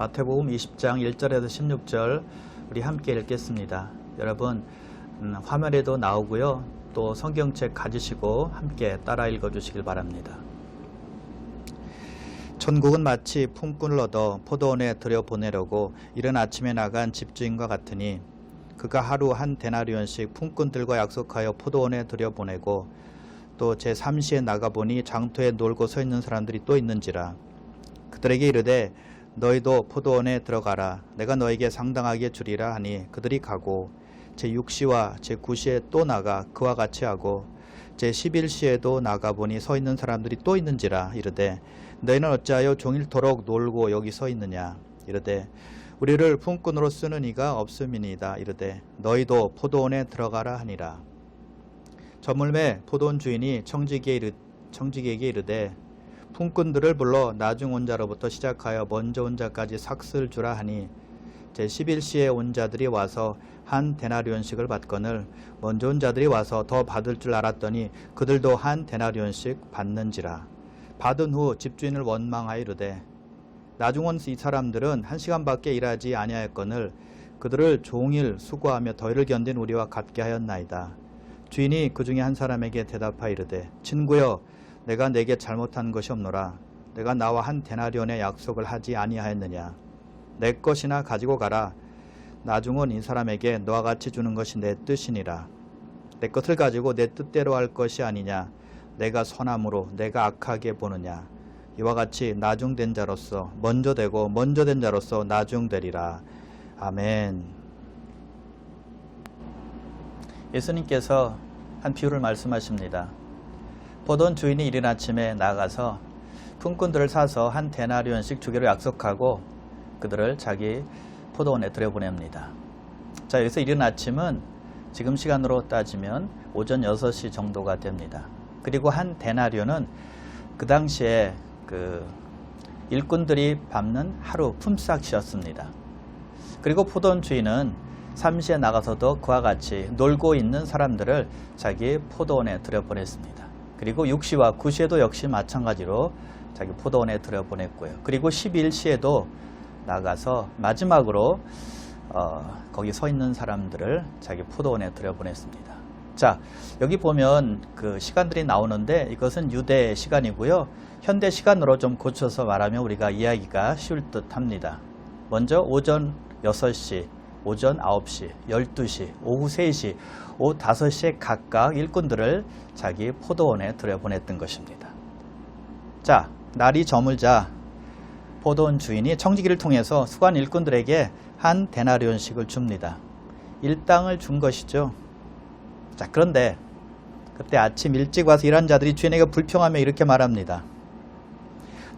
마태복음 20장 1절에서 16절 우리 함께 읽겠습니다. 여러분 화면에도 나오고요. 또 성경책 가지시고 함께 따라 읽어주시길 바랍니다. 천국은 마치 품꾼을 얻어 포도원에 들여보내려고 이른 아침에 나간 집주인과 같으니 그가 하루 한 데나리온씩 품꾼들과 약속하여 포도원에 들여보내고 또 제3시에 나가보니 장터에 놀고 서 있는 사람들이 또 있는지라. 그들에게 이르되 너희도 포도원에 들어가라. 내가 너에게 상당하게 주리라 하니 그들이 가고 제6시와 제9시에 또 나가 그와 같이 하고 제11시에도 나가보니 서 있는 사람들이 또 있는지라. 이르되 너희는 어찌하여 종일토록 놀고 여기 서 있느냐. 이르되 우리를 품꾼으로 쓰는 이가 없음이니이다. 이르되 너희도 포도원에 들어가라 하니라. 저물매 포도원 주인이 청지기에게 이르되 품꾼들을 불러 나중 온 자로부터 시작하여 먼저 온 자까지 삭슬 주라 하니 제11시에 온 자들이 와서 한 데나리온씩을 받거늘 먼저 온 자들이 와서 더 받을 줄 알았더니 그들도 한 데나리온씩 받는지라. 받은 후 집주인을 원망하여 이르되 나중 온 이 사람들은 1시간밖에 일하지 아니하였거늘 그들을 종일 수고하며 더위를 견딘 우리와 같게 하였나이다. 주인이 그 중에 한 사람에게 대답하여 이르되 친구여 내가 내게 잘못한 것이 없노라. 내가 나와 한 데나리온의 약속을 하지 아니하였느냐. 내 것이나 가지고 가라. 나중 온 이 사람에게 너와 같이 주는 것이 내 뜻이니라. 내 것을 가지고 내 뜻대로 할 것이 아니냐. 내가 선함으로 내가 악하게 보느냐. 이와 같이 나중된 자로서 먼저 되고 먼저 된 자로서 나중되리라. 아멘. 예수님께서 한 비유를 말씀하십니다. 포도원 주인이 이른 아침에 나가서 품꾼들을 사서 한 데나리온씩 주기로 약속하고 그들을 자기 포도원에 들여보냅니다. 자, 여기서 이른 아침은 지금 시간으로 따지면 오전 6시 정도가 됩니다. 그리고 한 데나리온은 그 당시에 일꾼들이 밟는 하루 품삯이었습니다. 그리고 포도원 주인은 3시에 나가서도 그와 같이 놀고 있는 사람들을 자기 포도원에 들여보냈습니다. 그리고 6시와 9시에도 역시 마찬가지로 자기 포도원에 들여보냈고요. 그리고 11시에도 나가서 마지막으로 거기 서 있는 사람들을 자기 포도원에 들여보냈습니다. 자, 여기 보면 그 시간들이 나오는데 이것은 유대 시간이고요. 현대 시간으로 좀 고쳐서 말하면 우리가 이해하기가 쉬울 듯 합니다. 먼저 오전 6시, 오전 9시, 12시, 오후 3시, 오후 5시에 각각 일꾼들을 자기 포도원에 들여보냈던 것입니다. 자, 날이 저물자 포도원 주인이 청지기를 통해서 수관 일꾼들에게 한 데나리온씩을 줍니다. 일당을 준 것이죠. 자, 그런데 그때 아침 일찍 와서 일한 자들이 주인에게 불평하며 이렇게 말합니다.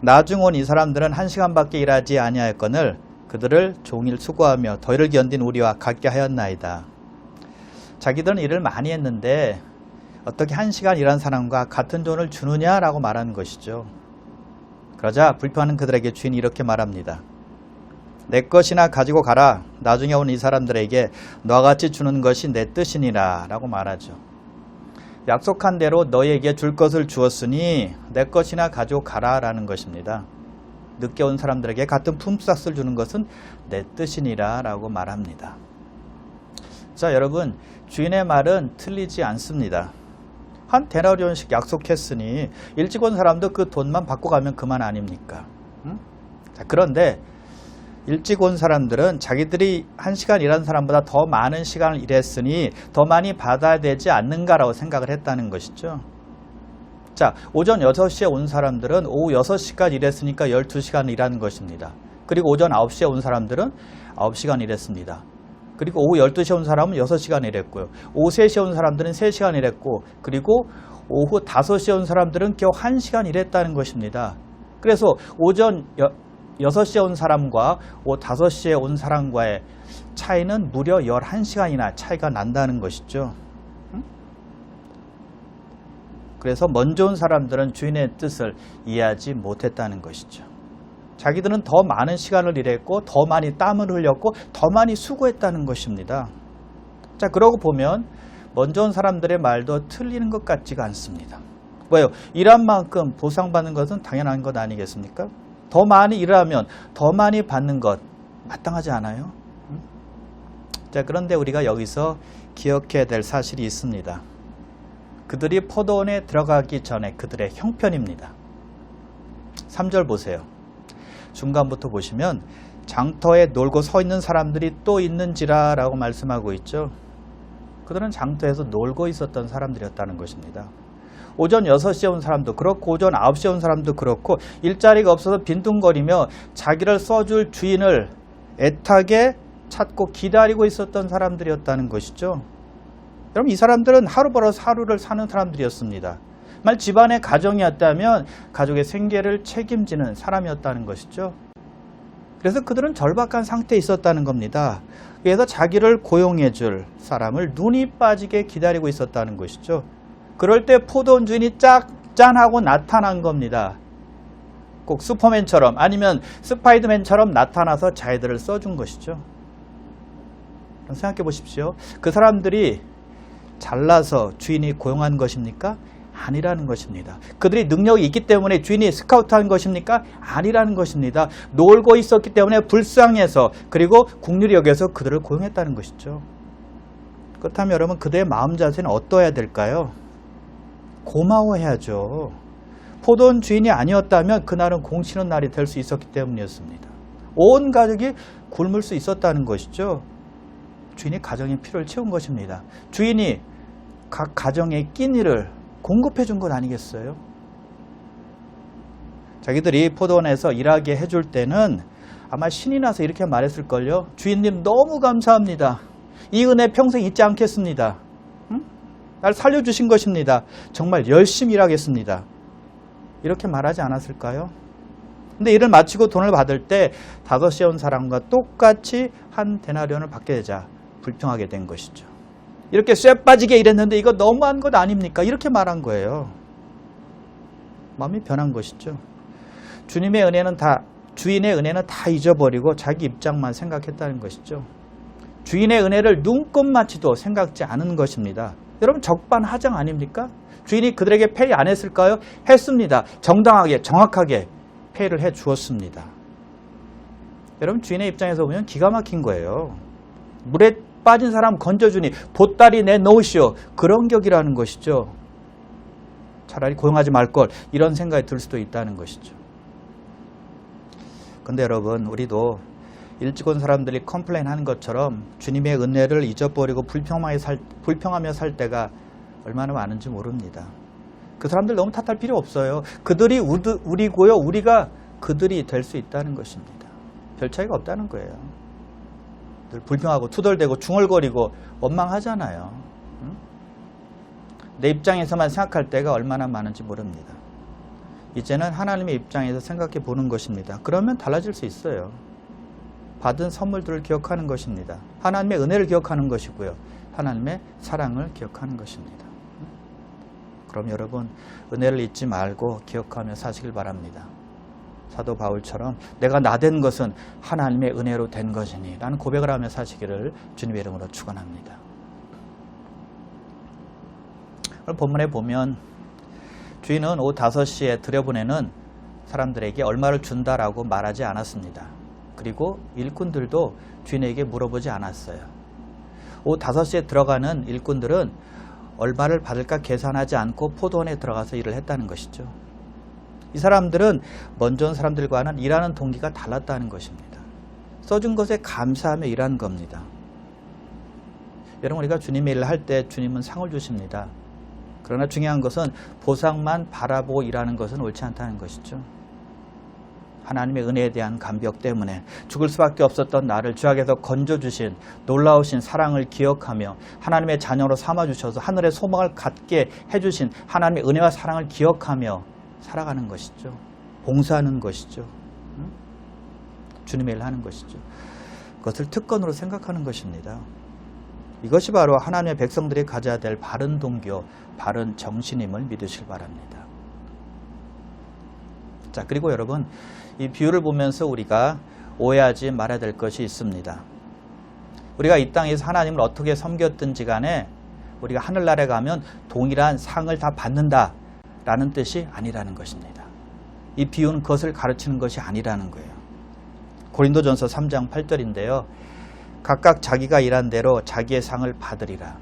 나중 온 이 사람들은 1시간밖에 일하지 아니하였거늘 그들을 종일 수고하며 더위를 견딘 우리와 같게 하였나이다. 자기들은 일을 많이 했는데 어떻게 1시간 일한 사람과 같은 돈을 주느냐라고 말하는 것이죠. 그러자 불평하는 그들에게 주인이 이렇게 말합니다. 내 것이나 가지고 가라. 나중에 온 이 사람들에게 너와 같이 주는 것이 내 뜻이니라 라고 말하죠. 약속한 대로 너희에게 줄 것을 주었으니 내 것이나 가지고 가라 라는 것입니다. 늦게 온 사람들에게 같은 품삯을 주는 것은 내 뜻이니라 라고 말합니다. 자, 여러분, 주인의 말은 틀리지 않습니다. 한 데나리온씩 약속했으니 일찍 온 사람도 그 돈만 받고 가면 그만 아닙니까? 자, 그런데 일찍 온 사람들은 자기들이 1시간 일한 사람보다 더 많은 시간을 일했으니 더 많이 받아야 되지 않는가라고 생각을 했다는 것이죠. 자, 오전 6시에 온 사람들은 오후 6시까지 일했으니까 12시간 일하는 것입니다. 그리고 오전 9시에 온 사람들은 9시간 일했습니다. 그리고 오후 12시에 온 사람은 6시간 일했고요. 오후 3시에 온 사람들은 3시간 일했고 그리고 오후 5시에 온 사람들은 겨우 1시간 일했다는 것입니다. 그래서 오전 6시에 온 사람과 오후 5시에 온 사람과의 차이는 무려 11시간이나 차이가 난다는 것이죠. 그래서 먼저 온 사람들은 주인의 뜻을 이해하지 못했다는 것이죠. 자기들은 더 많은 시간을 일했고 더 많이 땀을 흘렸고 더 많이 수고했다는 것입니다. 자, 그러고 보면 먼저 온 사람들의 말도 틀리는 것 같지가 않습니다. 왜요? 일한 만큼 보상받는 것은 당연한 것 아니겠습니까? 더 많이 일하면 더 많이 받는 것 마땅하지 않아요? 자, 그런데 우리가 여기서 기억해야 될 사실이 있습니다. 그들이 포도원에 들어가기 전에 그들의 형편입니다. 3절 보세요. 중간부터 보시면 장터에 놀고 서 있는 사람들이 또 있는지라 라고 말씀하고 있죠. 그들은 장터에서 놀고 있었던 사람들이었다는 것입니다. 오전 6시에 온 사람도 그렇고 오전 9시에 온 사람도 그렇고 일자리가 없어서 빈둥거리며 자기를 써줄 주인을 애타게 찾고 기다리고 있었던 사람들이었다는 것이죠. 여러분, 이 사람들은 하루 벌어서 하루를 사는 사람들이었습니다. 정말 집안의 가정이었다면 가족의 생계를 책임지는 사람이었다는 것이죠. 그래서 그들은 절박한 상태에 있었다는 겁니다. 그래서 자기를 고용해줄 사람을 눈이 빠지게 기다리고 있었다는 것이죠. 그럴 때 포도원 주인이 짠하고 나타난 겁니다. 꼭 슈퍼맨처럼 아니면 스파이더맨처럼 나타나서 자기들을 써준 것이죠. 생각해 보십시오. 그 사람들이 잘나서 주인이 고용한 것입니까? 아니라는 것입니다. 그들이 능력이 있기 때문에 주인이 스카우트한 것입니까? 아니라는 것입니다. 놀고 있었기 때문에 불쌍해서 그리고 긍휼히 여겨서 그들을 고용했다는 것이죠. 그렇다면 여러분, 그들의 마음 자세는 어떠해야 될까요? 고마워해야죠. 포도원 주인이 아니었다면 그날은 공치는 날이 될 수 있었기 때문이었습니다. 온 가족이 굶을 수 있었다는 것이죠. 주인이 가정의 필요를 채운 것입니다. 주인이 각 가정의 끼니를 공급해 준 것 아니겠어요? 자기들이 포도원에서 일하게 해줄 때는 아마 신이 나서 이렇게 말했을걸요. 주인님 너무 감사합니다. 이 은혜 평생 잊지 않겠습니다. 응? 날 살려주신 것입니다. 정말 열심히 일하겠습니다. 이렇게 말하지 않았을까요? 근데 일을 마치고 돈을 받을 때 5시에 온 사람과 똑같이 한 데나리온을 받게 되자 불평하게 된 것이죠. 이렇게 쇠 빠지게 일했는데 이거 너무한 것 아닙니까? 이렇게 말한 거예요. 마음이 변한 것이죠. 주님의 은혜는 주인의 은혜는 다 잊어버리고 자기 입장만 생각했다는 것이죠. 주인의 은혜를 눈꼽만치도 생각지 않은 것입니다. 여러분, 적반하장 아닙니까? 주인이 그들에게 페이 안 했을까요? 했습니다. 정당하게 정확하게 페이를 해 주었습니다. 여러분, 주인의 입장에서 보면 기가 막힌 거예요. 물에 빠진 사람 건져주니 보따리 내놓으시오. 그런 격이라는 것이죠. 차라리 고용하지 말걸, 이런 생각이 들 수도 있다는 것이죠. 근데 여러분, 우리도 일찍 온 사람들이 컴플레인 하는 것처럼 주님의 은혜를 잊어버리고 불평하며 살 때가 얼마나 많은지 모릅니다. 그 사람들 너무 탓할 필요 없어요. 그들이 우리고요, 우리가 그들이 될 수 있다는 것입니다. 별 차이가 없다는 거예요. 늘 불평하고 투덜대고 중얼거리고 원망하잖아요. 응? 내 입장에서만 생각할 때가 얼마나 많은지 모릅니다. 이제는 하나님의 입장에서 생각해 보는 것입니다. 그러면 달라질 수 있어요. 받은 선물들을 기억하는 것입니다. 하나님의 은혜를 기억하는 것이고요. 하나님의 사랑을 기억하는 것입니다. 그럼 여러분, 은혜를 잊지 말고 기억하며 사시길 바랍니다. 사도 바울처럼 내가 나된 것은 하나님의 은혜로 된 것이니 라는 고백을 하며 사시기를 주님의 이름으로 축원합니다. 오늘 본문에 보면 주인은 오후 5시에 들여보내는 사람들에게 얼마를 준다라고 말하지 않았습니다. 그리고 일꾼들도 주인에게 물어보지 않았어요. 오후 5시에 들어가는 일꾼들은 얼마를 받을까 계산하지 않고 포도원에 들어가서 일을 했다는 것이죠. 이 사람들은 먼저 온 사람들과는 일하는 동기가 달랐다는 것입니다. 써준 것에 감사하며 일하는 겁니다. 여러분, 우리가 주님의 일을 할 때 주님은 상을 주십니다. 그러나 중요한 것은 보상만 바라보고 일하는 것은 옳지 않다는 것이죠. 하나님의 은혜에 대한 감격 때문에 죽을 수밖에 없었던 나를 죄악에서 건져주신 놀라우신 사랑을 기억하며 하나님의 자녀로 삼아주셔서 하늘의 소망을 갖게 해주신 하나님의 은혜와 사랑을 기억하며 살아가는 것이죠. 봉사하는 것이죠. 주님의 일을 하는 것이죠. 그것을 특권으로 생각하는 것입니다. 이것이 바로 하나님의 백성들이 가져야 될 바른 동기요, 바른 정신임을 믿으시길 바랍니다. 자, 그리고 여러분, 이 비유를 보면서 우리가 오해하지 말아야 될 것이 있습니다. 우리가 이 땅에서 하나님을 어떻게 섬겼든지 간에 우리가 하늘나라에 가면 동일한 상을 다 받는다라는 뜻이 아니라는 것입니다. 이 비유는 그것을 가르치는 것이 아니라는 거예요. 고린도전서 3장 8절인데요. 각각 자기가 일한 대로 자기의 상을 받으리라.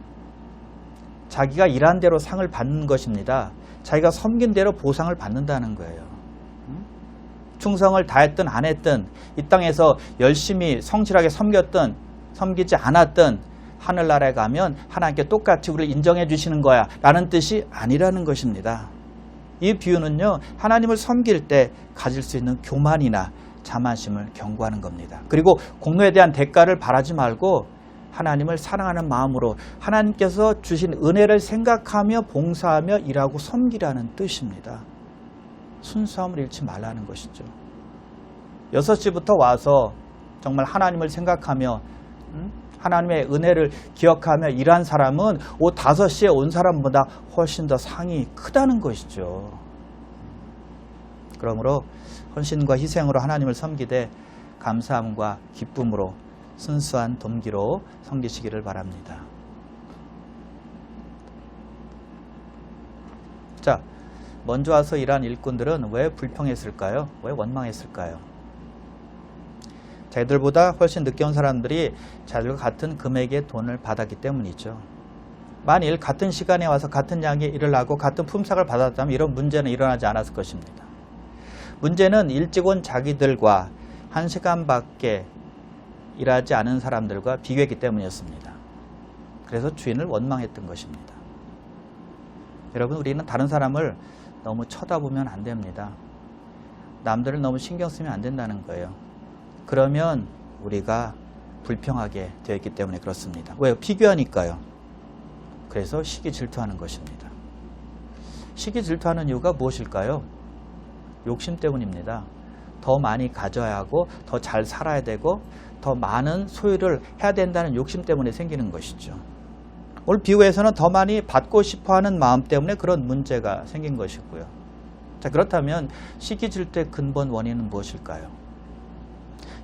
자기가 일한 대로 상을 받는 것입니다. 자기가 섬긴 대로 보상을 받는다는 거예요. 충성을 다했든 안 했든 이 땅에서 열심히 성실하게 섬겼든 섬기지 않았든 하늘나라에 가면 하나님께 똑같이 우리를 인정해 주시는 거야 라는 뜻이 아니라는 것입니다. 이 비유는요, 하나님을 섬길 때 가질 수 있는 교만이나 자만심을 경고하는 겁니다. 그리고 공로에 대한 대가를 바라지 말고 하나님을 사랑하는 마음으로 하나님께서 주신 은혜를 생각하며 봉사하며 일하고 섬기라는 뜻입니다. 순수함을 잃지 말라는 것이죠. 6시부터 와서 정말 하나님을 생각하며 하나님의 은혜를 기억하며 일한 사람은 오후 5시에 온 사람보다 훨씬 더 상이 크다는 것이죠. 그러므로 헌신과 희생으로 하나님을 섬기되 감사함과 기쁨으로 순수한 동기로 섬기시기를 바랍니다. 자, 먼저 와서 일한 일꾼들은 왜 불평했을까요? 왜 원망했을까요? 자기들보다 훨씬 늦게 온 사람들이 자기들과 같은 금액의 돈을 받았기 때문이죠. 만일 같은 시간에 와서 같은 양의 일을 하고 같은 품삯을 받았다면 이런 문제는 일어나지 않았을 것입니다. 문제는 일찍 온 자기들과 1시간밖에 일하지 않은 사람들과 비교했기 때문이었습니다. 그래서 주인을 원망했던 것입니다. 여러분, 우리는 다른 사람을 너무 쳐다보면 안 됩니다. 남들을 너무 신경 쓰면 안 된다는 거예요. 그러면 우리가 불평하게 되어 있기 때문에 그렇습니다. 왜요? 비교하니까요. 그래서 시기 질투하는 것입니다. 시기 질투하는 이유가 무엇일까요? 욕심 때문입니다. 더 많이 가져야 하고 더 잘 살아야 되고 더 많은 소유를 해야 된다는 욕심 때문에 생기는 것이죠. 오늘 비유에서는 더 많이 받고 싶어하는 마음 때문에 그런 문제가 생긴 것이고요. 자, 그렇다면 시기 질투의 근본 원인은 무엇일까요?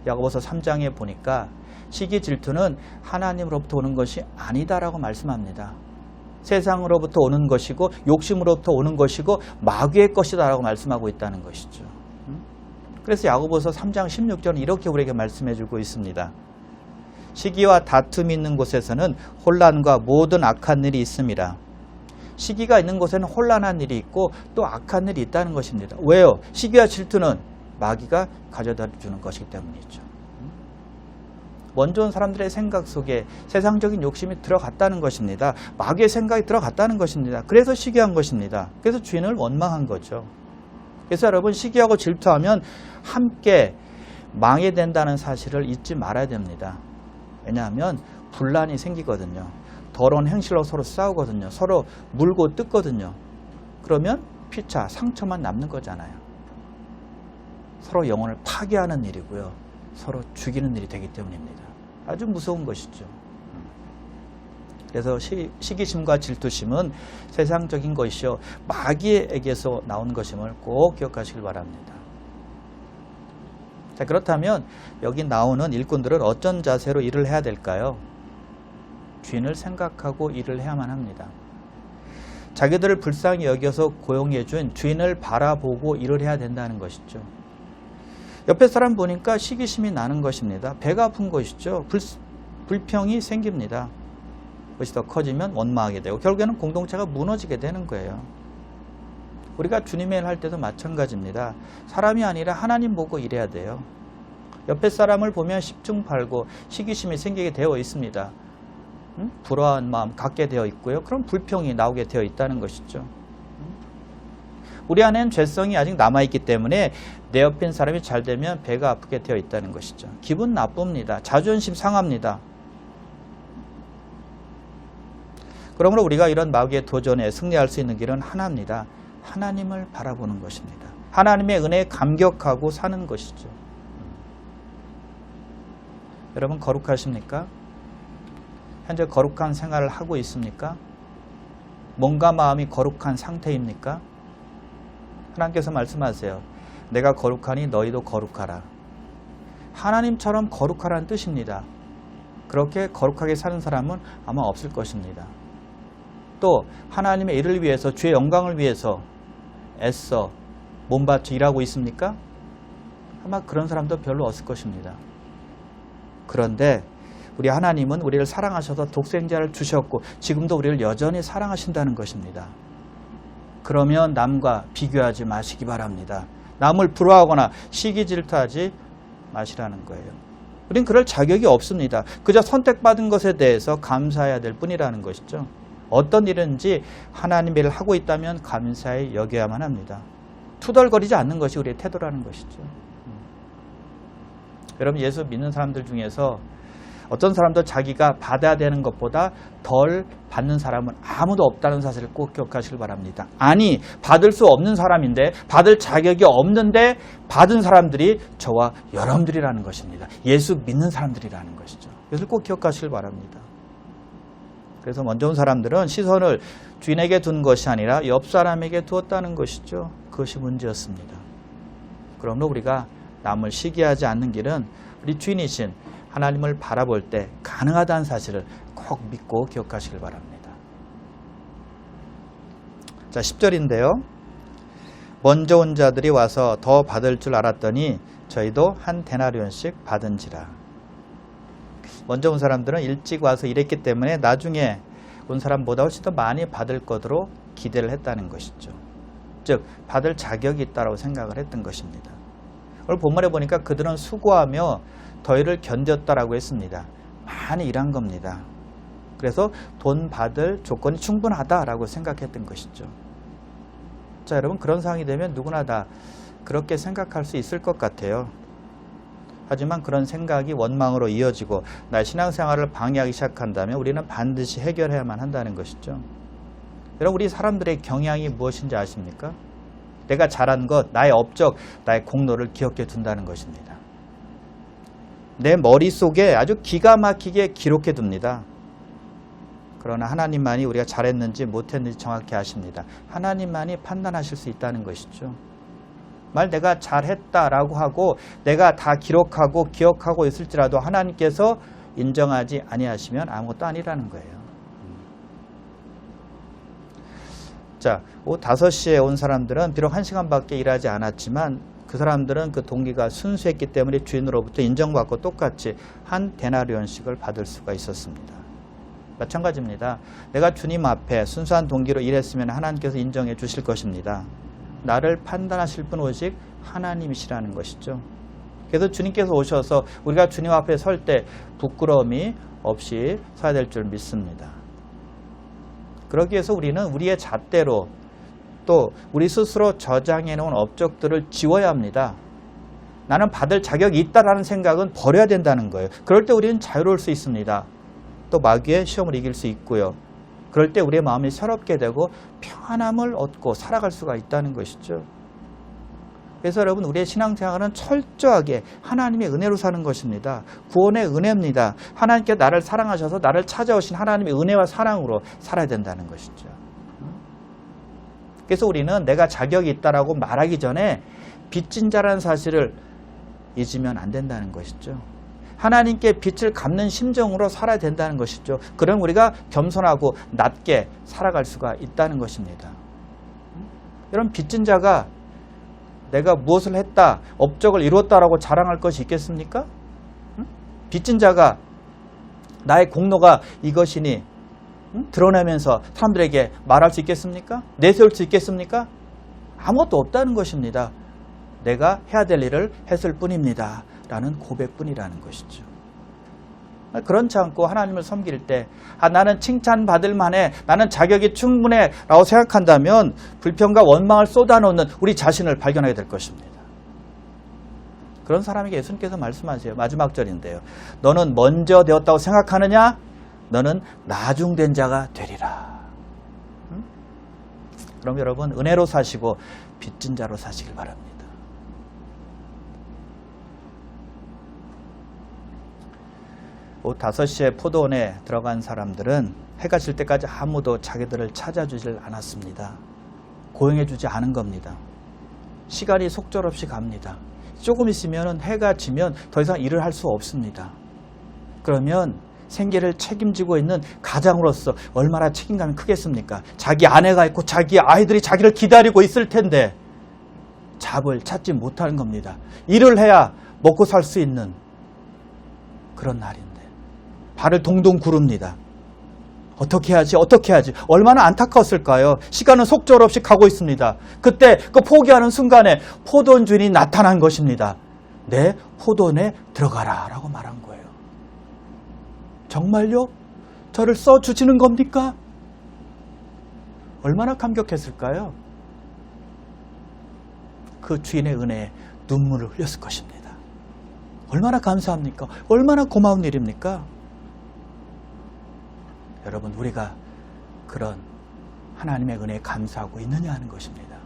야고보서 3장에 보니까 시기 질투는 하나님으로부터 오는 것이 아니다라고 말씀합니다. 세상으로부터 오는 것이고 욕심으로부터 오는 것이고 마귀의 것이다라고 말씀하고 있다는 것이죠. 그래서 야고보서 3장 16절은 이렇게 우리에게 말씀해 주고 있습니다. 시기와 다툼이 있는 곳에서는 혼란과 모든 악한 일이 있습니다. 시기가 있는 곳에는 혼란한 일이 있고 또 악한 일이 있다는 것입니다. 왜요? 시기와 질투는 마귀가 가져다 주는 것이기 때문이죠. 먼저 온 사람들의 생각 속에 세상적인 욕심이 들어갔다는 것입니다. 마귀의 생각이 들어갔다는 것입니다. 그래서 시기한 것입니다. 그래서 주인을 원망한 거죠. 그래서 여러분, 시기하고 질투하면 함께 망해된다는 사실을 잊지 말아야 됩니다. 왜냐하면 분란이 생기거든요. 더러운 행실로 서로 싸우거든요. 서로 물고 뜯거든요. 그러면 피차, 상처만 남는 거잖아요. 서로 영혼을 파괴하는 일이고요. 서로 죽이는 일이 되기 때문입니다. 아주 무서운 것이죠. 그래서 시기심과 질투심은 세상적인 것이요, 마귀에게서 나온 것임을 꼭 기억하시길 바랍니다. 자, 그렇다면 여기 나오는 일꾼들은 어떤 자세로 일을 해야 될까요? 주인을 생각하고 일을 해야만 합니다. 자기들을 불쌍히 여겨서 고용해 준 주인을 바라보고 일을 해야 된다는 것이죠. 옆에 사람 보니까 시기심이 나는 것입니다. 배가 아픈 것이죠. 불평이 생깁니다. 그것이 더 커지면 원망하게 되고 결국에는 공동체가 무너지게 되는 거예요. 우리가 주님의 일 할 때도 마찬가지입니다. 사람이 아니라 하나님 보고 일해야 돼요. 옆에 사람을 보면 십중팔구 시기심이 생기게 되어 있습니다. 불화한 마음 갖게 되어 있고요. 그럼 불평이 나오게 되어 있다는 것이죠. 우리 안에는 죄성이 아직 남아있기 때문에 내 옆에 있는 사람이 잘 되면 배가 아프게 되어 있다는 것이죠. 기분 나쁩니다. 자존심 상합니다. 그러므로 우리가 이런 마귀의 도전에 승리할 수 있는 길은 하나입니다. 하나님을 바라보는 것입니다. 하나님의 은혜에 감격하고 사는 것이죠. 여러분, 거룩하십니까? 현재 거룩한 생활을 하고 있습니까? 몸과 마음이 거룩한 상태입니까? 하나님께서 말씀하세요. 내가 거룩하니 너희도 거룩하라. 하나님처럼 거룩하라는 뜻입니다. 그렇게 거룩하게 사는 사람은 아마 없을 것입니다. 또 하나님의 일을 위해서, 주의 영광을 위해서 애써 몸바쳐 일하고 있습니까? 아마 그런 사람도 별로 없을 것입니다. 그런데 우리 하나님은 우리를 사랑하셔서 독생자를 주셨고 지금도 우리를 여전히 사랑하신다는 것입니다. 그러면 남과 비교하지 마시기 바랍니다. 남을 부러워하거나 시기 질투하지 마시라는 거예요. 우린 그럴 자격이 없습니다. 그저 선택받은 것에 대해서 감사해야 될 뿐이라는 것이죠. 어떤 일인지 하나님의 일을 하고 있다면 감사히 여겨야만 합니다. 투덜거리지 않는 것이 우리의 태도라는 것이죠. 여러분, 예수 믿는 사람들 중에서 어떤 사람도 자기가 받아야 되는 것보다 덜 받는 사람은 아무도 없다는 사실을 꼭 기억하시길 바랍니다. 아니, 받을 수 없는 사람인데, 받을 자격이 없는데 받은 사람들이 저와 여러분들이라는 것입니다. 예수 믿는 사람들이라는 것이죠. 이것을 꼭 기억하시길 바랍니다. 그래서 먼저 온 사람들은 시선을 주인에게 둔 것이 아니라 옆 사람에게 두었다는 것이죠. 그것이 문제였습니다. 그러므로 우리가 남을 시기하지 않는 길은 우리 주인이신 하나님을 바라볼 때 가능하다는 사실을 꼭 믿고 기억하시길 바랍니다. 자, 10절인데요. 먼저 온 자들이 와서 더 받을 줄 알았더니 저희도 한 데나리온씩 받은지라. 먼저 온 사람들은 일찍 와서 일했기 때문에 나중에 온 사람보다 훨씬 더 많이 받을 것으로 기대를 했다는 것이죠. 즉, 받을 자격이 있다고 생각을 했던 것입니다. 오늘 본문에 보니까 그들은 수고하며 더위를 견뎠다라고 했습니다. 많이 일한 겁니다. 그래서 돈 받을 조건이 충분하다라고 생각했던 것이죠. 자, 여러분, 그런 상황이 되면 누구나 다 그렇게 생각할 수 있을 것 같아요. 하지만 그런 생각이 원망으로 이어지고 나의 신앙생활을 방해하기 시작한다면 우리는 반드시 해결해야만 한다는 것이죠. 여러분, 우리 사람들의 경향이 무엇인지 아십니까? 내가 잘한 것, 나의 업적, 나의 공로를 기억해 둔다는 것입니다. 내 머릿속에 아주 기가 막히게 기록해 둡니다. 그러나 하나님만이 우리가 잘했는지 못했는지 정확히 아십니다. 하나님만이 판단하실 수 있다는 것이죠. 말 내가 잘했다라고 하고 내가 다 기록하고 기억하고 있을지라도 하나님께서 인정하지 아니하시면 아무것도 아니라는 거예요. 자, 오후 5시에 온 사람들은 비록 1시간밖에 일하지 않았지만 그 사람들은 그 동기가 순수했기 때문에 주인으로부터 인정받고 똑같이 한 데나리온씩을 받을 수가 있었습니다. 마찬가지입니다. 내가 주님 앞에 순수한 동기로 일했으면 하나님께서 인정해 주실 것입니다. 나를 판단하실 분 오직 하나님이시라는 것이죠. 그래서 주님께서 오셔서 우리가 주님 앞에 설 때 부끄러움이 없이 서야 될 줄 믿습니다. 그러기 위해서 우리는 우리의 잣대로 또 우리 스스로 저장해 놓은 업적들을 지워야 합니다. 나는 받을 자격이 있다라는 생각은 버려야 된다는 거예요. 그럴 때 우리는 자유로울 수 있습니다. 또 마귀의 시험을 이길 수 있고요. 그럴 때 우리의 마음이 새롭게 되고 평안함을 얻고 살아갈 수가 있다는 것이죠. 그래서 여러분, 우리의 신앙생활은 철저하게 하나님의 은혜로 사는 것입니다. 구원의 은혜입니다. 하나님께 나를 사랑하셔서 나를 찾아오신 하나님의 은혜와 사랑으로 살아야 된다는 것이죠. 그래서 우리는 내가 자격이 있다라고 말하기 전에 빚진 자라는 사실을 잊으면 안 된다는 것이죠. 하나님께 빚을 갚는 심정으로 살아야 된다는 것이죠. 그럼 우리가 겸손하고 낮게 살아갈 수가 있다는 것입니다. 여러분, 빚진 자가 내가 무엇을 했다, 업적을 이루었다라고 자랑할 것이 있겠습니까? 빚진 자가 나의 공로가 이것이니 드러내면서 사람들에게 말할 수 있겠습니까? 내세울 수 있겠습니까? 아무것도 없다는 것입니다. 내가 해야 될 일을 했을 뿐입니다. 라는 고백뿐이라는 것이죠. 그렇지 않고 하나님을 섬길 때 나는 칭찬받을 만해, 나는 자격이 충분해 라고 생각한다면 불평과 원망을 쏟아놓는 우리 자신을 발견하게 될 것입니다. 그런 사람에게 예수님께서 말씀하세요. 마지막 절인데요. 너는 먼저 되었다고 생각하느냐? 너는 나중된 자가 되리라. 그럼 여러분, 은혜로 사시고 빚진 자로 사시길 바랍니다. 오후 5시에 포도원에 들어간 사람들은 해가 질 때까지 아무도 자기들을 찾아주질 않았습니다. 고용해주지 않은 겁니다. 시간이 속절없이 갑니다. 조금 있으면 해가 지면 더 이상 일을 할 수 없습니다. 그러면 생계를 책임지고 있는 가장으로서 얼마나 책임감이 크겠습니까? 자기 아내가 있고 자기 아이들이 자기를 기다리고 있을 텐데 잡을 찾지 못하는 겁니다. 일을 해야 먹고 살 수 있는 그런 날인데 발을 동동 구릅니다. 어떻게 해야지? 어떻게 해야지? 얼마나 안타까웠을까요? 시간은 속절없이 가고 있습니다. 그때 그 포기하는 순간에 포도원 주인이 나타난 것입니다. 내 포도원에 들어가라 라고 말한 거예요. 정말요? 저를 써주시는 겁니까? 얼마나 감격했을까요? 그 주인의 은혜에 눈물을 흘렸을 것입니다. 얼마나 감사합니까? 얼마나 고마운 일입니까? 여러분, 우리가 그런 하나님의 은혜에 감사하고 있느냐 하는 것입니다.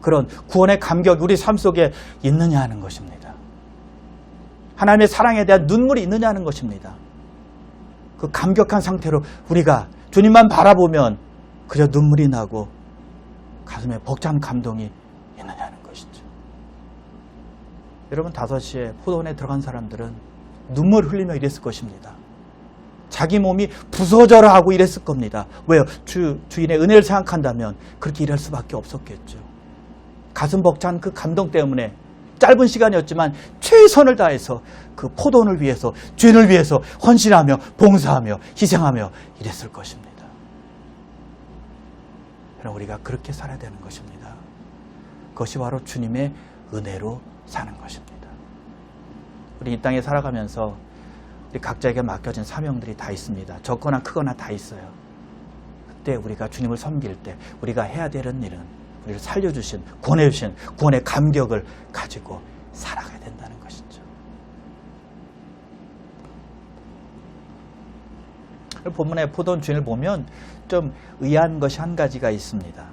그런 구원의 감격이 우리 삶 속에 있느냐 하는 것입니다. 하나님의 사랑에 대한 눈물이 있느냐 하는 것입니다. 그 감격한 상태로 우리가 주님만 바라보면 그저 눈물이 나고 가슴에 벅찬 감동이 있느냐 하는 것이죠. 여러분, 5시에 포도원에 들어간 사람들은 눈물 흘리며 이랬을 것입니다. 자기 몸이 부서져라 하고 이랬을 겁니다. 왜요? 주인의 은혜를 생각한다면 그렇게 일할 수밖에 없었겠죠. 가슴 벅찬 그 감동 때문에 짧은 시간이었지만 최선을 다해서 그 포도원을 위해서, 주인을 위해서 헌신하며 봉사하며 희생하며 이랬을 것입니다. 그럼 우리가 그렇게 살아야 되는 것입니다. 그것이 바로 주님의 은혜로 사는 것입니다. 우리 이 땅에 살아가면서 우리 각자에게 맡겨진 사명들이 다 있습니다. 적거나 크거나 다 있어요. 그때 우리가 주님을 섬길 때 우리가 해야 되는 일은 우리를 살려주신, 구원해주신 구원의 감격을 가지고 살아가야 된다는 것이죠. 본문의 포도원 주인을 보면 좀 의아한 것이 한 가지가 있습니다.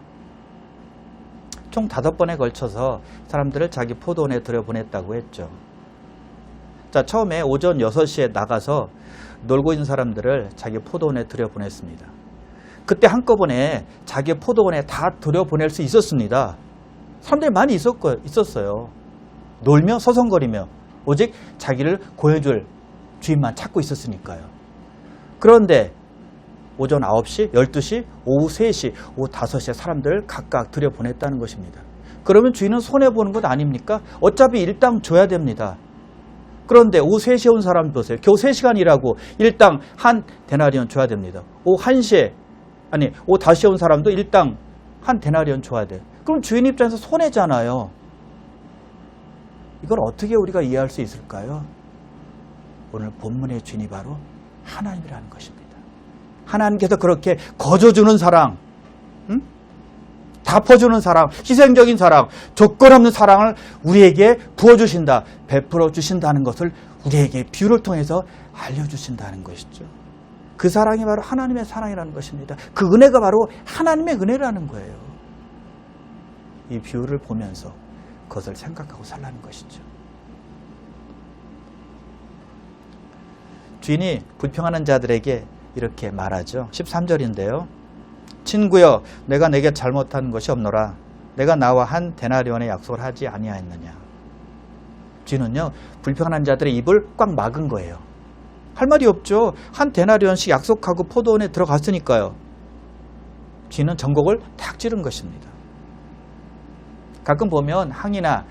총 5번에 걸쳐서 사람들을 자기 포도원에 들여보냈다고 했죠. 자, 처음에 오전 6시에 나가서 놀고 있는 사람들을 자기 포도원에 들여보냈습니다. 그때 한꺼번에 자기 포도원에 다 들여보낼 수 있었습니다. 사람들이 많이 있었어요. 놀며 서성거리며 오직 자기를 구해줄 주인만 찾고 있었으니까요. 그런데 오전 9시, 12시, 오후 3시, 오후 5시에 사람들을 각각 들여보냈다는 것입니다. 그러면 주인은 손해보는 것 아닙니까? 어차피 일당 줘야 됩니다. 그런데 오후 3시에 온 사람 보세요. 겨우 3시간 일하고 일당 한 데나리온 줘야 됩니다. 오후 5시에 온 사람도 일당 한 데나리온 줘야 돼. 그럼 주인 입장에서 손해잖아요. 이걸 어떻게 우리가 이해할 수 있을까요? 오늘 본문의 주인이 바로 하나님이라는 것입니다. 하나님께서 그렇게 거저주는 사랑, 갚아주는 사랑, 희생적인 사랑, 조건 없는 사랑을 우리에게 부어주신다, 베풀어 주신다는 것을 우리에게 비유를 통해서 알려주신다는 것이죠. 그 사랑이 바로 하나님의 사랑이라는 것입니다. 그 은혜가 바로 하나님의 은혜라는 거예요. 이 비유를 보면서 그것을 생각하고 살라는 것이죠. 주인이 불평하는 자들에게 이렇게 말하죠. 13절인데요. 친구여, 내가 내게 잘못한 것이 없노라. 내가 나와 한 데나리온의 약속을 하지 아니하였느냐. 주인은요, 불평하는 자들의 입을 꽉 막은 거예요. 할 말이 없죠. 한 데나리온씩 약속하고 포도원에 들어갔으니까요. 주인은 전곡을 탁 찌른 것입니다. 가끔 보면 항의나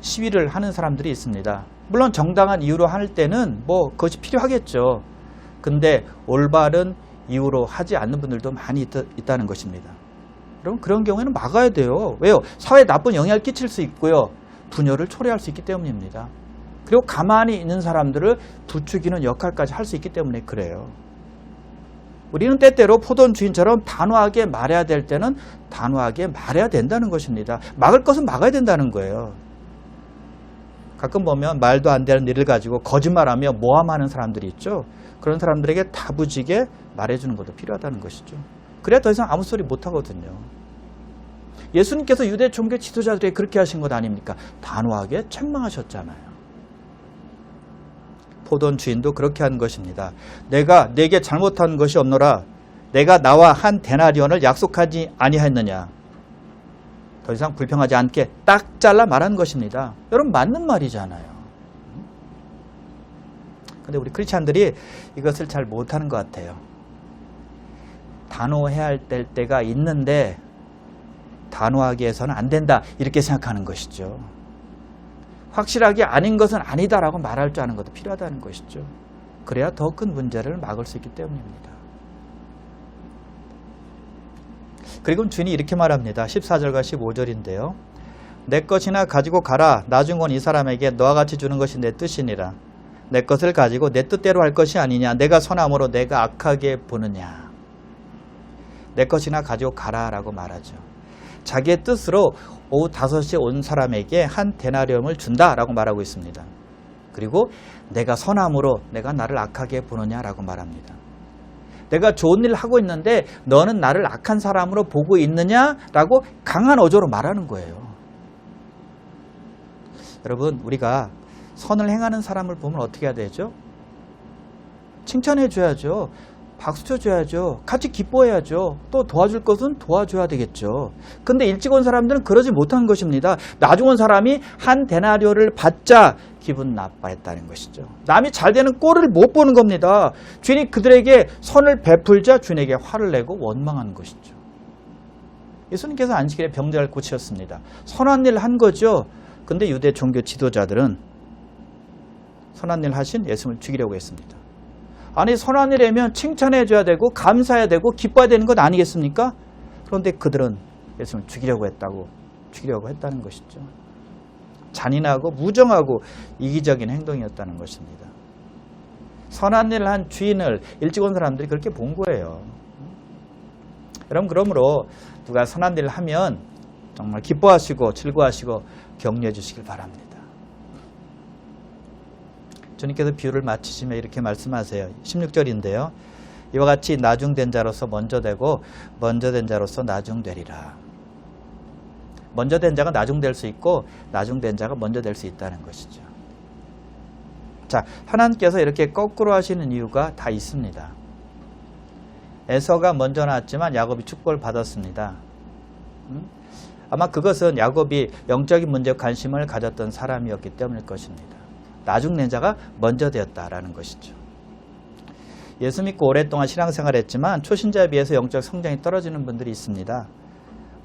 시위를 하는 사람들이 있습니다. 물론 정당한 이유로 할 때는 그것이 필요하겠죠. 근데 올바른 이유로 하지 않는 분들도 많이 있다는 것입니다. 그럼 그런 경우에는 막아야 돼요. 왜요? 사회에 나쁜 영향을 끼칠 수 있고요. 분열을 초래할 수 있기 때문입니다. 그리고 가만히 있는 사람들을 부추기는 역할까지 할 수 있기 때문에 그래요. 우리는 때때로 포도원 주인처럼 단호하게 말해야 될 때는 단호하게 말해야 된다는 것입니다. 막을 것은 막아야 된다는 거예요. 가끔 보면 말도 안 되는 일을 가지고 거짓말하며 모함하는 사람들이 있죠. 그런 사람들에게 다부지게 말해주는 것도 필요하다는 것이죠. 그래야 더 이상 아무 소리 못하거든요. 예수님께서 유대 종교 지도자들에게 그렇게 하신 것 아닙니까? 단호하게 책망하셨잖아요. 포도원 주인도 그렇게 한 것입니다. 내가 내게 잘못한 것이 없노라. 내가 나와 한 데나리온을 약속하지 아니하였느냐. 더 이상 불평하지 않게 딱 잘라 말한 것입니다. 여러분, 맞는 말이잖아요. 근데 우리 크리스찬들이 이것을 잘 못하는 것 같아요. 단호해야 될 때가 있는데 단호하게 해서는 안 된다 이렇게 생각하는 것이죠. 확실하게 아닌 것은 아니다라고 말할 줄 아는 것도 필요하다는 것이죠. 그래야 더 큰 문제를 막을 수 있기 때문입니다. 그리고 주인이 이렇게 말합니다. 14절과 15절인데요. 내 것이나 가지고 가라. 나중 온 이 사람에게 너와 같이 주는 것이 내 뜻이니라. 내 것을 가지고 내 뜻대로 할 것이 아니냐. 내가 선함으로 내가 악하게 보느냐. 내 것이나 가지고 가라 라고 말하죠. 자기의 뜻으로 오후 5시에 온 사람에게 한 데나리움을 준다라고 말하고 있습니다. 그리고 내가 선함으로 내가 나를 악하게 보느냐라고 말합니다. 내가 좋은 일을 하고 있는데 너는 나를 악한 사람으로 보고 있느냐라고 강한 어조로 말하는 거예요. 여러분, 우리가 선을 행하는 사람을 보면 어떻게 해야 되죠? 칭찬해 줘야죠. 박수 쳐줘야죠. 같이 기뻐해야죠. 또 도와줄 것은 도와줘야 되겠죠. 근데 일찍 온 사람들은 그러지 못한 것입니다. 나중 온 사람이 한 데나리오를 받자 기분 나빠했다는 것이죠. 남이 잘 되는 꼴을 못 보는 겁니다. 주인이 그들에게 선을 베풀자 주인에게 화를 내고 원망하는 것이죠. 예수님께서 안식일에 병자를 고치셨습니다. 선한 일을 한 거죠. 근데 유대 종교 지도자들은 선한 일 하신 예수님을 죽이려고 했습니다. 아니, 선한 일이면 칭찬해줘야 되고 감사해야 되고 기뻐야 되는 것 아니겠습니까? 그런데 그들은 예수님을 죽이려고 했다는 것이죠. 잔인하고 무정하고 이기적인 행동이었다는 것입니다. 선한 일을 한 주인을 일찍 온 사람들이 그렇게 본 거예요. 여러분, 그러므로 누가 선한 일을 하면 정말 기뻐하시고 즐거워하시고 격려해 주시길 바랍니다. 주님께서 비유를 마치시며 이렇게 말씀하세요. 16절인데요. 이와 같이 나중된 자로서 먼저 되고 먼저 된 자로서 나중되리라. 먼저 된 자가 나중될 수 있고 나중된 자가 먼저 될 수 있다는 것이죠. 자, 하나님께서 이렇게 거꾸로 하시는 이유가 다 있습니다. 에서가 먼저 나왔지만 야곱이 축복을 받았습니다. 아마 그것은 야곱이 영적인 문제에 관심을 가졌던 사람이었기 때문일 것입니다. 나중된 자가 먼저 되었다라는 것이죠. 예수 믿고 오랫동안 신앙생활을 했지만 초신자에 비해서 영적 성장이 떨어지는 분들이 있습니다.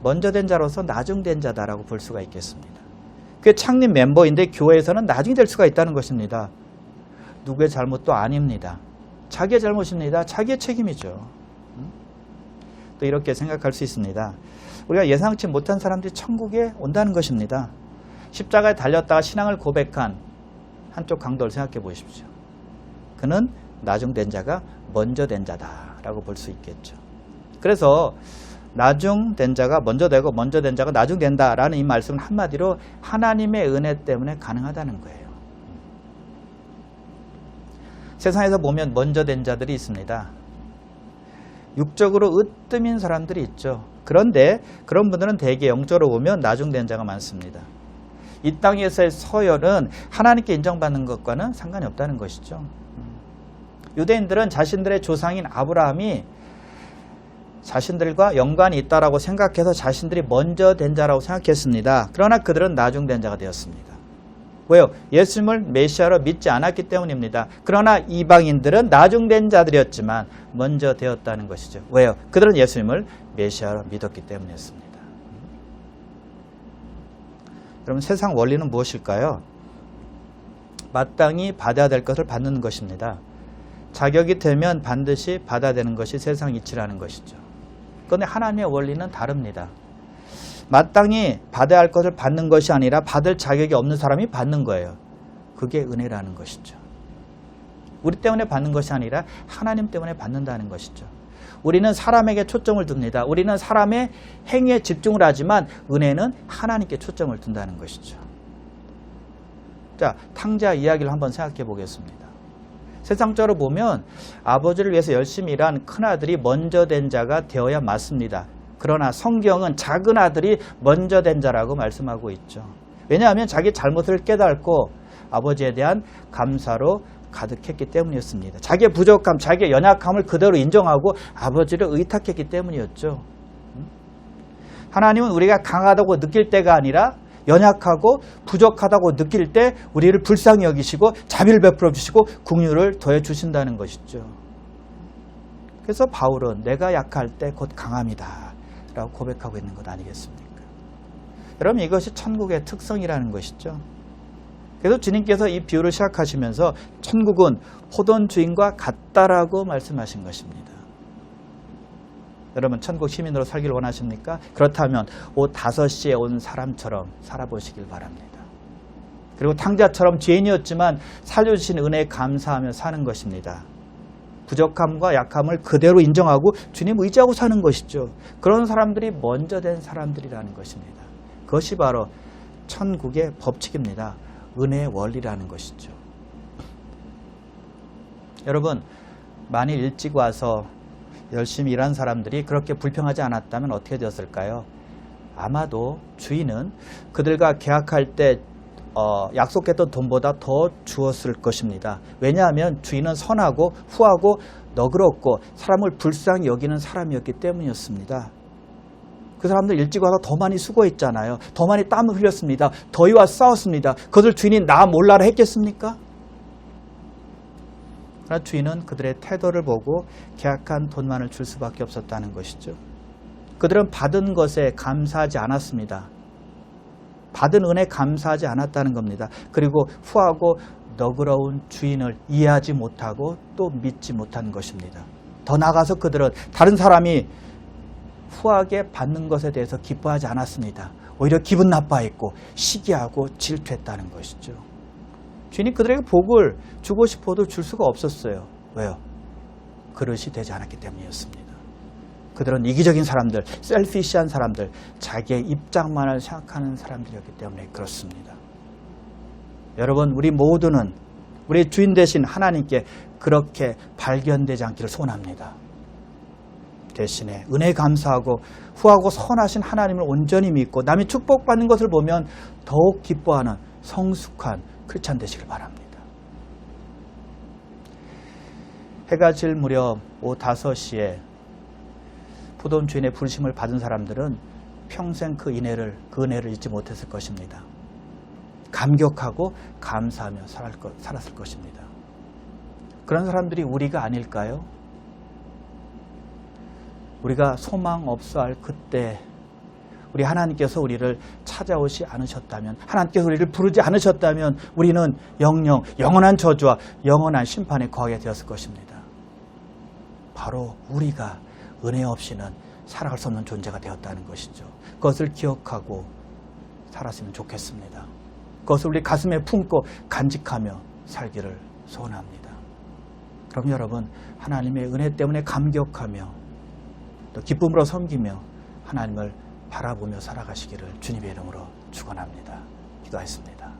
먼저 된 자로서 나중된 자다라고 볼 수가 있겠습니다. 그게 창립 멤버인데 교회에서는 나중이 될 수가 있다는 것입니다. 누구의 잘못도 아닙니다. 자기의 잘못입니다. 자기의 책임이죠. 또 이렇게 생각할 수 있습니다. 우리가 예상치 못한 사람들이 천국에 온다는 것입니다. 십자가에 달렸다가 신앙을 고백한 한쪽 강도를 생각해 보십시오. 그는 나중된 자가 먼저 된 자다라고 볼 수 있겠죠. 그래서 나중된 자가 먼저 되고 먼저 된 자가 나중된다라는 이 말씀은 한마디로 하나님의 은혜 때문에 가능하다는 거예요. 세상에서 보면 먼저 된 자들이 있습니다. 육적으로 으뜸인 사람들이 있죠. 그런데 그런 분들은 대개 영적으로 보면 나중된 자가 많습니다. 이 땅에서의 서열은 하나님께 인정받는 것과는 상관이 없다는 것이죠. 유대인들은 자신들의 조상인 아브라함이 자신들과 연관이 있다라고 생각해서 자신들이 먼저 된 자라고 생각했습니다. 그러나 그들은 나중된 자가 되었습니다. 왜요? 예수님을 메시아로 믿지 않았기 때문입니다. 그러나 이방인들은 나중된 자들이었지만 먼저 되었다는 것이죠. 왜요? 그들은 예수님을 메시아로 믿었기 때문이었습니다. 여러분, 세상 원리는 무엇일까요? 마땅히 받아야 될 것을 받는 것입니다. 자격이 되면 반드시 받아야 되는 것이 세상 이치라는 것이죠. 그런데 하나님의 원리는 다릅니다. 마땅히 받아야 할 것을 받는 것이 아니라 받을 자격이 없는 사람이 받는 거예요. 그게 은혜라는 것이죠. 우리 때문에 받는 것이 아니라 하나님 때문에 받는다는 것이죠. 우리는 사람에게 초점을 둡니다. 우리는 사람의 행위에 집중을 하지만 은혜는 하나님께 초점을 둔다는 것이죠. 자, 탕자 이야기를 한번 생각해 보겠습니다. 세상적으로 보면 아버지를 위해서 열심히 일한 큰아들이 먼저 된 자가 되어야 맞습니다. 그러나 성경은 작은 아들이 먼저 된 자라고 말씀하고 있죠. 왜냐하면 자기 잘못을 깨닫고 아버지에 대한 감사로 가득했기 때문이었습니다. 자기의 부족함, 자기의 연약함을 그대로 인정하고 아버지를 의탁했기 때문이었죠. 하나님은 우리가 강하다고 느낄 때가 아니라 연약하고 부족하다고 느낄 때 우리를 불쌍히 여기시고 자비를 베풀어 주시고 긍휼을 더해 주신다는 것이죠. 그래서 바울은 내가 약할 때 곧 강함이다 라고 고백하고 있는 것 아니겠습니까? 여러분 이것이 천국의 특성이라는 것이죠. 그래서 주님께서 이 비유를 시작하시면서 천국은 포도원 주인과 같다라고 말씀하신 것입니다. 여러분 천국 시민으로 살기를 원하십니까? 그렇다면 오후 5시에 온 사람처럼 살아보시길 바랍니다. 그리고 탕자처럼 죄인이었지만 살려주신 은혜에 감사하며 사는 것입니다. 부족함과 약함을 그대로 인정하고 주님 의지하고 사는 것이죠. 그런 사람들이 먼저 된 사람들이라는 것입니다. 그것이 바로 천국의 법칙입니다. 은혜의 원리라는 것이죠. 여러분, 만일 일찍 와서 열심히 일한 사람들이 그렇게 불평하지 않았다면 어떻게 되었을까요? 아마도 주인은 그들과 계약할 때 약속했던 돈보다 더 주었을 것입니다. 왜냐하면 주인은 선하고 후하고 너그럽고 사람을 불쌍히 여기는 사람이었기 때문이었습니다. 그 사람들 일찍 와서 더 많이 수고했잖아요. 더 많이 땀을 흘렸습니다. 더위와 싸웠습니다. 그것을 주인이 나 몰라라 했겠습니까? 그러나 주인은 그들의 태도를 보고 계약한 돈만을 줄 수밖에 없었다는 것이죠. 그들은 받은 것에 감사하지 않았습니다. 받은 은혜에 감사하지 않았다는 겁니다. 그리고 후하고 너그러운 주인을 이해하지 못하고 또 믿지 못한 것입니다. 더 나아가서 그들은 다른 사람이 후하게 받는 것에 대해서 기뻐하지 않았습니다. 오히려 기분 나빠했고 시기하고 질투했다는 것이죠. 주인이 그들에게 복을 주고 싶어도 줄 수가 없었어요. 왜요? 그릇이 되지 않았기 때문이었습니다. 그들은 이기적인 사람들, 셀피시한 사람들, 자기의 입장만을 생각하는 사람들이었기 때문에 그렇습니다. 여러분, 우리 모두는 우리 주인 되신 하나님께 그렇게 발견되지 않기를 소원합니다. 대신에 은혜에 감사하고 후하고 선하신 하나님을 온전히 믿고 남이 축복받는 것을 보면 더욱 기뻐하는 성숙한 크리스찬 되시길 바랍니다. 해가 질 무렵 오후 5시에 포도원 주인의 부르심을 받은 사람들은 평생 그 은혜를 잊지 못했을 것입니다. 감격하고 감사하며 살았을 것입니다. 그런 사람들이 우리가 아닐까요? 우리가 소망 없어 할 그때 우리 하나님께서 우리를 찾아오시 않으셨다면, 하나님께서 우리를 부르지 않으셨다면 우리는 영영 영원한 저주와 영원한 심판에 거하게 되었을 것입니다. 바로 우리가 은혜 없이는 살아갈 수 없는 존재가 되었다는 것이죠. 그것을 기억하고 살았으면 좋겠습니다. 그것을 우리 가슴에 품고 간직하며 살기를 소원합니다. 그럼 여러분, 하나님의 은혜 때문에 감격하며 또 기쁨으로 섬기며 하나님을 바라보며 살아가시기를 주님의 이름으로 축원합니다. 기도하겠습니다.